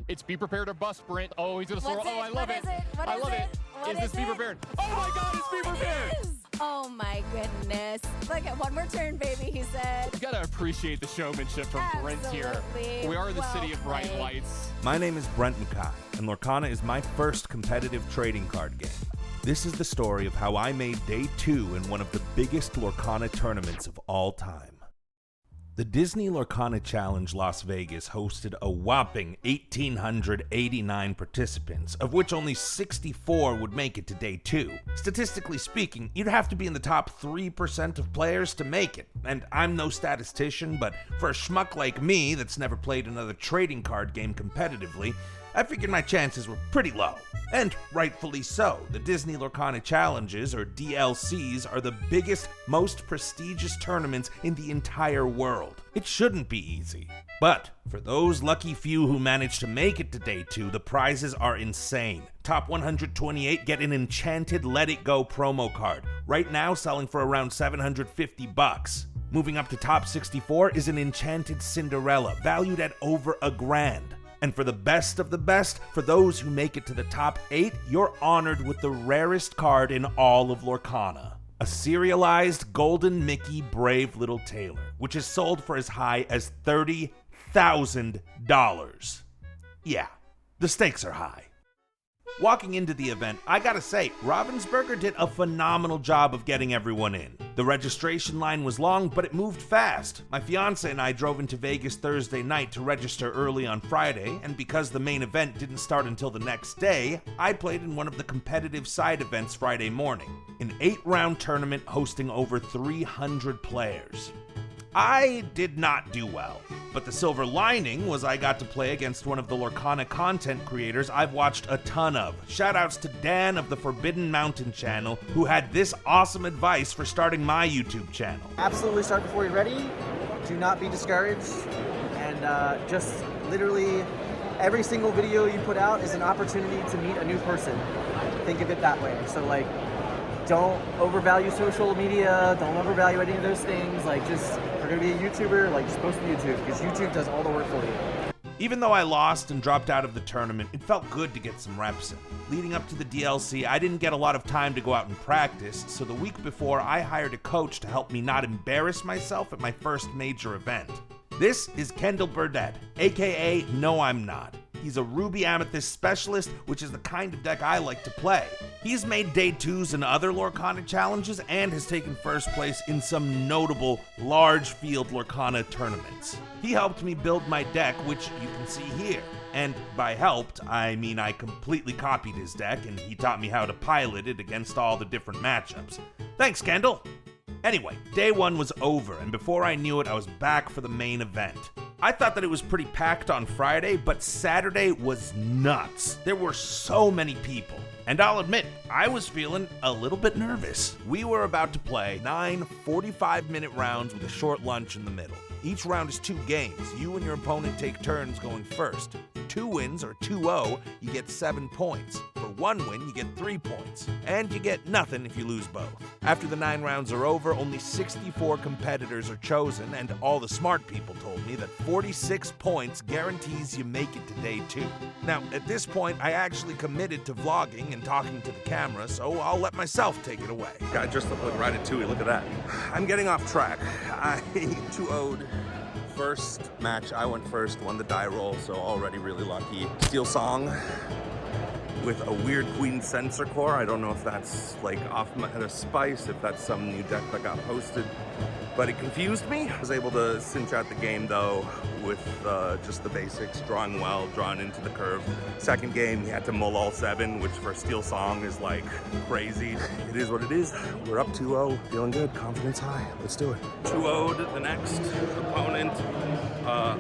It's be prepared to bust, Brent. Oh, he's gonna slow. What's Oh, it? I love What it. is it? What I is love it? it. What Is this is be it? prepared? Oh my God, it's be prepared. It is. Oh my goodness. Look at one more turn, baby, he said. You gotta appreciate the showmanship from Brent here. Absolutely. We are in the Well city of bright played. lights. My name is Brent Mukai, and Lorcana is my first competitive trading card game. This is the story of how I made day 2 in one of the biggest Lorcana tournaments of all time. The Disney Lorcana Challenge Las Vegas hosted a whopping 1,889 participants, of which only 64 would make it to day 2. Statistically speaking, you'd have to be in the top 3% of players to make it, and I'm no statistician, but for a schmuck like me that's never played another trading card game competitively, I figured my chances were pretty low. And rightfully so. The Disney Lorcana Challenges, or DLCs, are the biggest, most prestigious tournaments in the entire world. It shouldn't be easy. But for those lucky few who manage to make it to day 2, the prizes are insane. Top 128 get an enchanted Let It Go promo card, right now selling for around $750. Moving up to top 64 is an enchanted Cinderella, valued at over $1,000. And for the best of the best, for those who make it to the top 8, you're honored with the rarest card in all of Lorcana. A serialized Golden Mickey Brave Little Tailor, which is sold for as high as $30,000. Yeah, the stakes are high. Walking into the event, I gotta say, Ravensburger did a phenomenal job of getting everyone in. The registration line was long, but it moved fast. My fiance and I drove into Vegas Thursday night to register early on Friday, and because the main event didn't start until the next day, I played in one of the competitive side events Friday morning, an 8-round tournament hosting over 300 players. I did not do well, but the silver lining was I got to play against one of the Lorcana content creators I've watched a ton of. Shoutouts to Dan of the Forbidden Mountain channel, who had this awesome advice for starting my YouTube channel. Absolutely start before you're ready. Do not be discouraged. And just literally every single video you put out is an opportunity to meet a new person. Think of it that way. So like, don't overvalue social media, don't overvalue any of those things. Like, just, if you're gonna be a YouTuber, like, just post to YouTube, because YouTube does all the work for you. Even though I lost and dropped out of the tournament, it felt good to get some reps in. Leading up to the DLC, I didn't get a lot of time to go out and practice, so the week before, I hired a coach to help me not embarrass myself at my first major event. This is Kendall Burdett, aka No I'm Not. He's a Ruby Amethyst specialist, which is the kind of deck I like to play. He's made day 2s in other Lorcana challenges and has taken first place in some notable large field Lorcana tournaments. He helped me build my deck, which you can see here. And by helped, I mean I completely copied his deck and he taught me how to pilot it against all the different matchups. Thanks, Kendall! Anyway, day 1 was over, and before I knew it, I was back for the main event. I thought that it was pretty packed on Friday, but Saturday was nuts. There were so many people. And I'll admit, I was feeling a little bit nervous. We were about to play 9 45-minute rounds with a short lunch in the middle. Each round is 2 games. You and your opponent take turns going first. 2 wins, or 2-0, you get 7 points. For 1 win, you get 3 points. And you get nothing if you lose both. After the 9 rounds are over, only 64 competitors are chosen, and all the smart people told me that 46 points guarantees you make it to day 2. Now, at this point, I actually committed to vlogging and talking to the camera, so I'll let myself take it away. Guy just looked like right at Tui, look at that. I'm getting off track. I 2-0'd. First match, I went first, won the die roll, so already really lucky. Steel Song with a weird Queen Sensor Core. I don't know if that's like off my head of spice, if that's some new deck that got posted, but it confused me. I was able to cinch out the game though with just the basics, drawing well, drawing into the curve. Second game, he had to mull all 7, which for Steel Song is like crazy. It is what it is. We're up 2-0, feeling good, confidence high. Let's do it. 2-0'd the next opponent.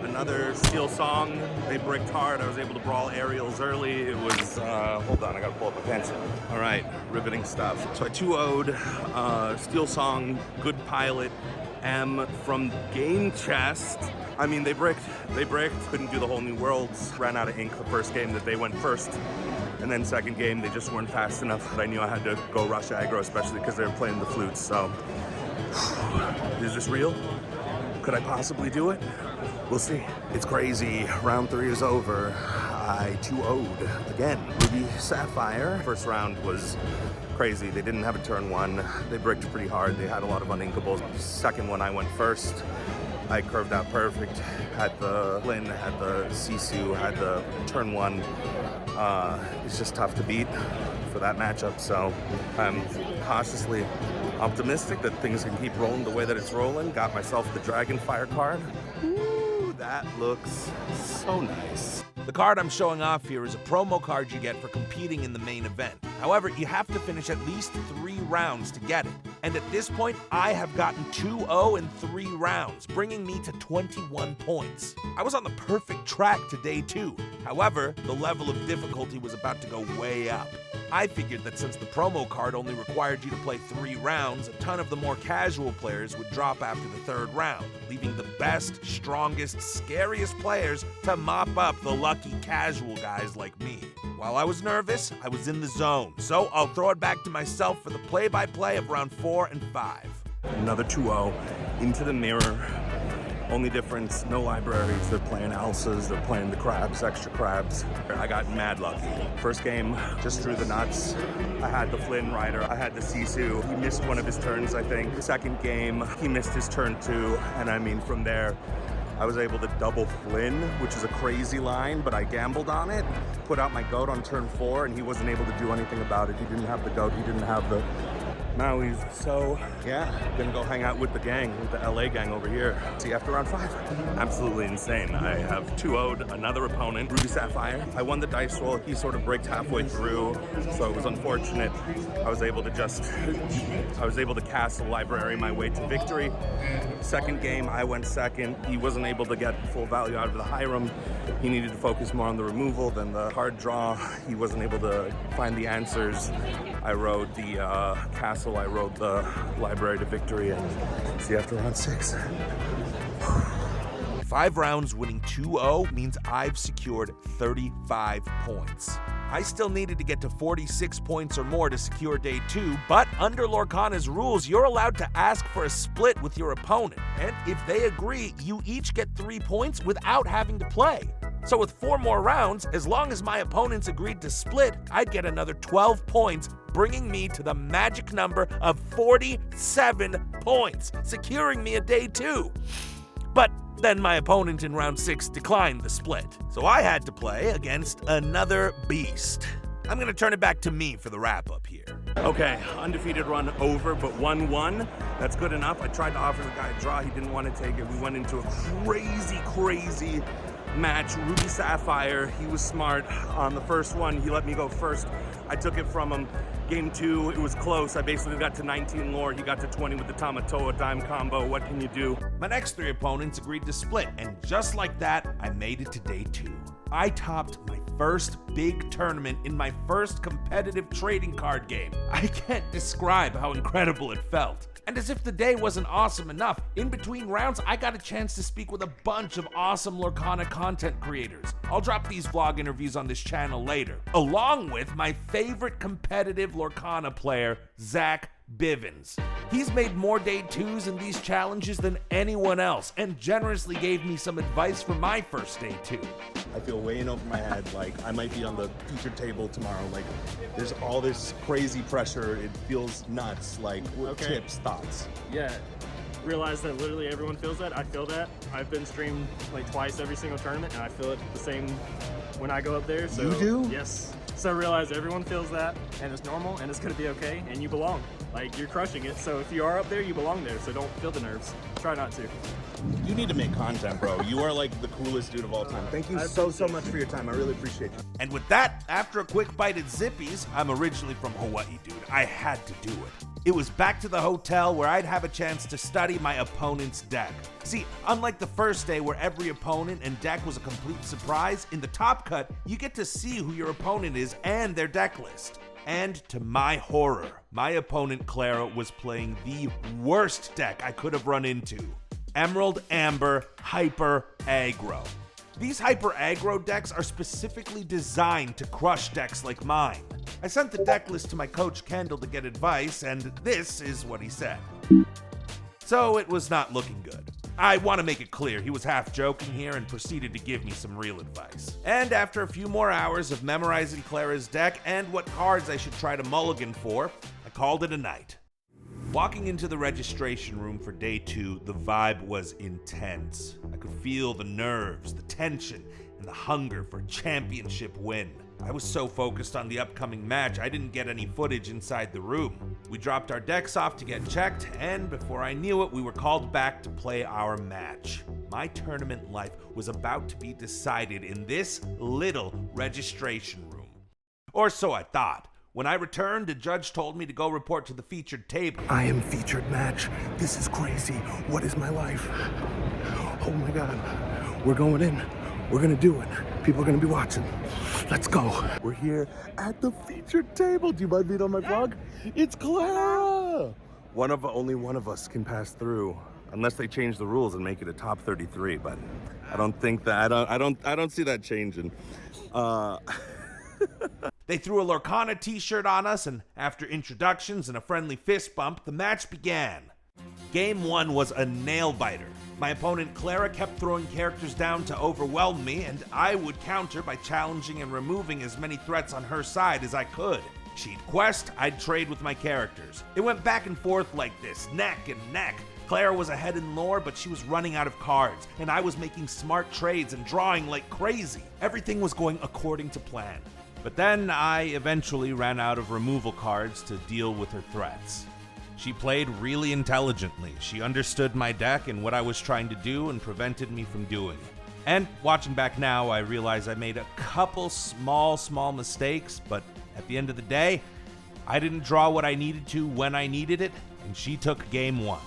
Another Steel Song. They bricked hard. I was able to brawl aerials early. It was, hold on, I gotta pull up a pencil. All right, riveting stuff. So I 2-0'd, Steel Song, good pilot. M from Game Chest. I mean, they bricked, couldn't do the whole New Worlds. Ran out of ink the first game that they went first. And then second game, they just weren't fast enough. But I knew I had to go rush aggro, especially because they were playing the flutes, so. Is this real? Could I possibly do it? We'll see. It's crazy. Round 3 is over. I 2-0'd again. Ruby Sapphire. First round was crazy. They didn't have a turn one. They bricked pretty hard. They had a lot of uninkables. Second one, I went first. I curved out perfect. Had the Flynn, had the Sisu, had the turn one. It's just tough to beat for that matchup. So I'm cautiously optimistic that things can keep rolling the way that it's rolling. Got myself the Dragonfire card. Ooh, that looks so nice. The card I'm showing off here is a promo card you get for competing in the main event. However, you have to finish at least 3 rounds to get it. And at this point, I have gotten 2-0 in 3 rounds, bringing me to 21 points. I was on the perfect track to day 2. However, the level of difficulty was about to go way up. I figured that since the promo card only required you to play 3 rounds, a ton of the more casual players would drop after the 3rd round, leaving the best, strongest, scariest players to mop up the lucky casual guys like me. While I was nervous, I was in the zone, so I'll throw it back to myself for the play-by-play of round 4 and 5. Another 2-0 into the mirror. Only difference, no libraries. They're playing Elsas, they're playing the crabs, extra crabs. I got mad lucky. First game, just drew the nuts. I had the Flynn rider, I had the Sisu. He missed one of his turns, I think. The second game, he missed his turn too. And I mean, from there, I was able to double Flynn, which is a crazy line, but I gambled on it. Put out my goat on turn 4, and he wasn't able to do anything about it. He didn't have the goat, he didn't have the Maui's. So, yeah, gonna go hang out with the gang, with the LA gang over here. See you after round 5. Absolutely insane. I have 2-0'd another opponent, Ruby Sapphire. I won the dice roll. He sort of bricked halfway through, so it was unfortunate. I was able to cast a library my way to victory. Second game, I went second. He wasn't able to get full value out of the Hiram. He needed to focus more on the removal than the card draw. He wasn't able to find the answers. I rode the castle, I rode the library to victory, and see you after round 6. 5 rounds winning 2-0 means I've secured 35 points. I still needed to get to 46 points or more to secure day 2, but under Lorcana's rules, you're allowed to ask for a split with your opponent. And if they agree, you each get 3 points without having to play. So with 4 more rounds, as long as my opponents agreed to split, I'd get another 12 points, bringing me to the magic number of 47 points, securing me a day 2. But then my opponent in round 6 declined the split, so I had to play against another beast. I'm gonna turn it back to me for the wrap-up here. Okay, undefeated run over, but 1-1. That's good enough. I tried to offer the guy a draw. He didn't want to take it. We went into a crazy match. Ruby Sapphire, he was smart. On the first one, he let me go first. I took it from him. Game 2, it was close. I basically got to 19 lore. He got to 20 with the Tamatoa dime combo. What can you do? My next 3 opponents agreed to split, and just like that, I made it to day 2. I topped my first big tournament in my first competitive trading card game. I can't describe how incredible it felt. And as if the day wasn't awesome enough, in between rounds, I got a chance to speak with a bunch of awesome Lorcana content creators. I'll drop these vlog interviews on this channel later, along with my favorite competitive Lorcana player, Zach Bivens. He's made more day 2s in these challenges than anyone else, and generously gave me some advice for my first day 2. I feel way in over my head, like I might be on the featured table tomorrow. Like there's all this crazy pressure. It feels nuts. Like tips, thoughts. Yeah, realize that literally everyone feels that. I feel that. I've been streamed like twice every single tournament, and I feel it the same when I go up there. So, you do? Yes. So realize everyone feels that, and it's normal, and it's gonna be okay, and you belong. Like, you're crushing it, so if you are up there, you belong there, so don't feel the nerves. Try not to. You need to make content, bro. You are like the coolest dude of all time. Thank you so much for your time. I really appreciate you. And with that, after a quick bite at Zippy's, I'm originally from Hawaii, dude. I had to do it. It was back to the hotel where I'd have a chance to study my opponent's deck. See, unlike the first day where every opponent and deck was a complete surprise, in the Top Cut, you get to see who your opponent is and their deck list. And to my horror, my opponent Clara was playing the worst deck I could have run into. Emerald Amber Hyper Aggro. These Hyper Aggro decks are specifically designed to crush decks like mine. I sent the deck list to my coach Kendall to get advice, and this is what he said. So it was not looking good. I want to make it clear, he was half joking here and proceeded to give me some real advice. And after a few more hours of memorizing Clara's deck and what cards I should try to mulligan for, I called it a night. Walking into the registration room for day 2, the vibe was intense. I could feel the nerves, the tension, and the hunger for a championship win. I was so focused on the upcoming match, I didn't get any footage inside the room. We dropped our decks off to get checked, and before I knew it, we were called back to play our match. My tournament life was about to be decided in this little registration room. Or so I thought. When I returned, the judge told me to go report to the featured table. I am featured match. This is crazy. What is my life? Oh my God. We're going in. We're gonna do it. People are gonna be watching. Let's go. We're here at the featured table. Do you mind being on my vlog? It's Clara. Only one of us can pass through, unless they change the rules and make it a top 33. But I don't think that. I don't see that changing. They threw a Lorcana t-shirt on us, and after introductions and a friendly fist bump, the match began. Game 1 was a nail-biter. My opponent Clara kept throwing characters down to overwhelm me, and I would counter by challenging and removing as many threats on her side as I could. She'd quest, I'd trade with my characters. It went back and forth like this, neck and neck. Clara was ahead in lore, but she was running out of cards, and I was making smart trades and drawing like crazy. Everything was going according to plan. But then I eventually ran out of removal cards to deal with her threats. She played really intelligently. She understood my deck and what I was trying to do and prevented me from doing it. And watching back now, I realize I made a couple small mistakes, but at the end of the day, I didn't draw what I needed to when I needed it, and she took game 1.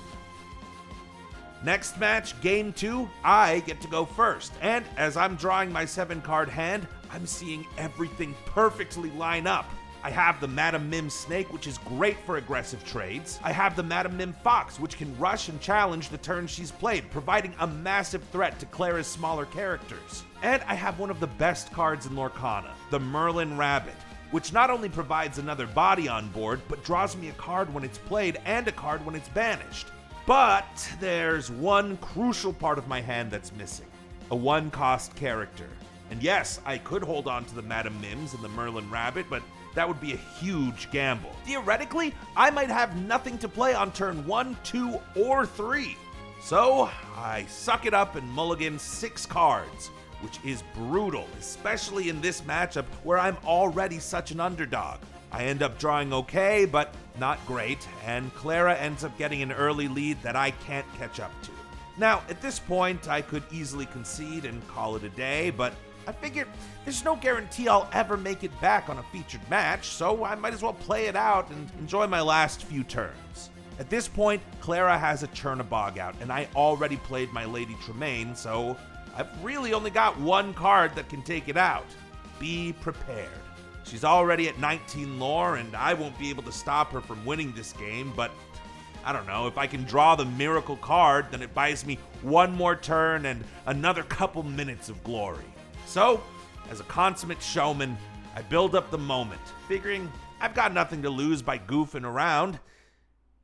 Next match, game 2, I get to go first, and as I'm drawing my 7-card hand, I'm seeing everything perfectly line up. I have the Madam Mim Snake, which is great for aggressive trades. I have the Madam Mim Fox, which can rush and challenge the turn she's played, providing a massive threat to Clara's smaller characters. And I have one of the best cards in Lorcana, the Merlin Rabbit, which not only provides another body on board, but draws me a card when it's played and a card when it's banished. But there's one crucial part of my hand that's missing, a 1-cost character. And yes, I could hold on to the Madam Mims and the Merlin Rabbit, but that would be a huge gamble. Theoretically, I might have nothing to play on turn 1, 2, or 3. So I suck it up and mulligan 6 cards, which is brutal, especially in this matchup where I'm already such an underdog. I end up drawing okay, but not great, and Clara ends up getting an early lead that I can't catch up to. Now, at this point, I could easily concede and call it a day, but I figured there's no guarantee I'll ever make it back on a featured match, so I might as well play it out and enjoy my last few turns. At this point, Clara has a Chernabog out, and I already played my Lady Tremaine, so I've really only got 1 card that can take it out. Be prepared. She's already at 19 lore, and I won't be able to stop her from winning this game, but I don't know, if I can draw the miracle card, then it buys me 1 more turn and another couple minutes of glory. So, as a consummate showman, I build up the moment, figuring I've got nothing to lose by goofing around,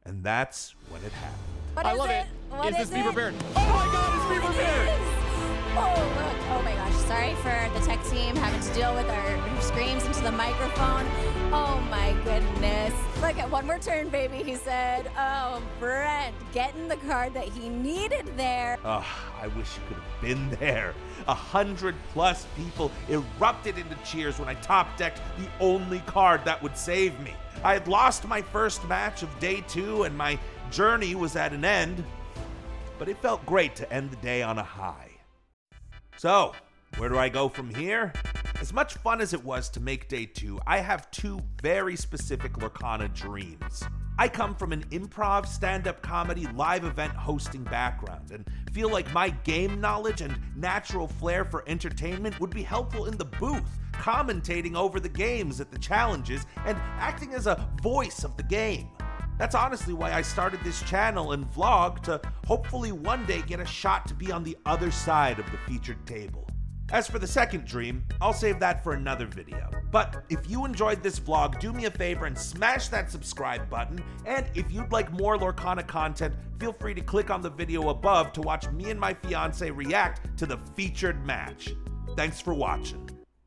and that's when it happened. What I is love it? it. What Is this is Beaver it? Bear? Oh my God, it's Beaver Bear! Oh, look. Oh my gosh. Sorry for the tech team having to deal with our screams into the microphone. Oh my goodness. Look at 1 more turn, baby, he said. Oh, Brent getting the card that he needed there. I wish you could have been there. 100+ people erupted into cheers when I top-decked the only card that would save me. I had lost my first match of day 2 and my journey was at an end, but it felt great to end the day on a high. So, where do I go from here? As much fun as it was to make day 2, I have 2 very specific Lorcana dreams. I come from an improv, stand-up comedy, live event hosting background, and feel like my game knowledge and natural flair for entertainment would be helpful in the booth, commentating over the games at the challenges, and acting as a voice of the game. That's honestly why I started this channel and vlog, to hopefully one day get a shot to be on the other side of the featured table. As for the second dream, I'll save that for another video. But if you enjoyed this vlog, do me a favor and smash that subscribe button. And if you'd like more Lorcana content, feel free to click on the video above to watch me and my fiance react to the featured match. Thanks for watching.